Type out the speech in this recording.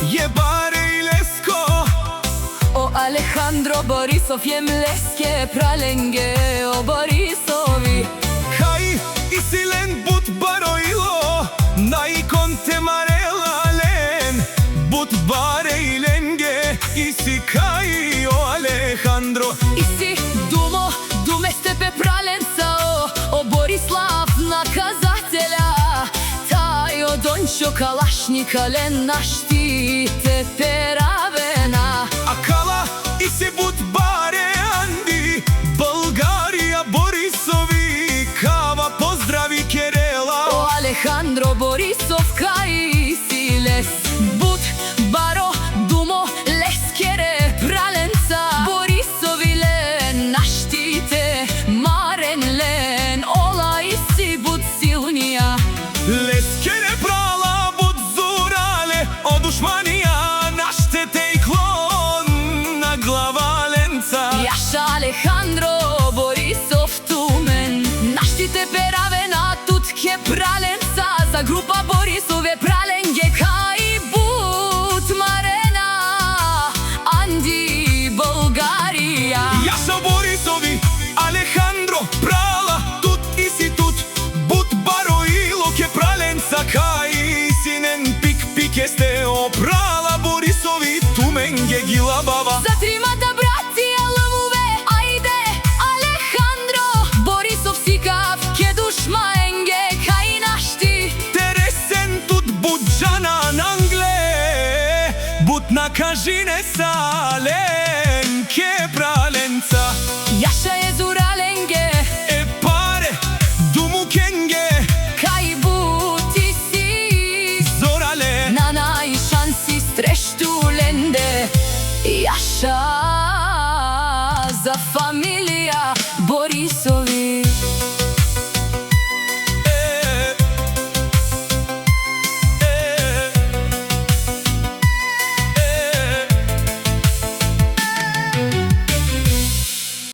je bare i Lesko. O Alejandro Borisov je mleske pralenge o Borisovi. Kaj i silen but baroilo, na ikon te marelalen. But bare i lenge, i si kaj o Alejandro. I si dumo, dume stepe pralenca o Borislav nakazatelja. Taj o Dončo Kalašnika len naštite peravena. A kala i si but bare Andi, Bulgarija Borisovi. Kava pozdravi Kerela. O Alejandro Borisov kaj si les. But baro dumo leskere pralenca. Borisovi len naštite maren len. Ola i si but silnija. Leskere prala but zurale, o dušmanija naštete i klon na glava lenca. Jaša Alejandro Borisov tumen, naštite peravena tutke pralenca. Za grupa Borisove pralenge kaj but marena. Andi Bulgarija. Jaša Borisovi, Alejandro prala, tut i si tut. But baro ilok je pralenca, kaj sinen pik pik jeste o prala Borisovi tumenge gila baba. За тримата братија лъвове, ајде Алехандро Борисов сикав ке душмаенге кај нашти. Тересен тут буджана нангле, but na kažine salen ke pralenca. Јаша е зураленге, E pare, dumu kenge, кај бути си. zorale. На најшанси срешту ленде. Јаша за фамилија Борисови.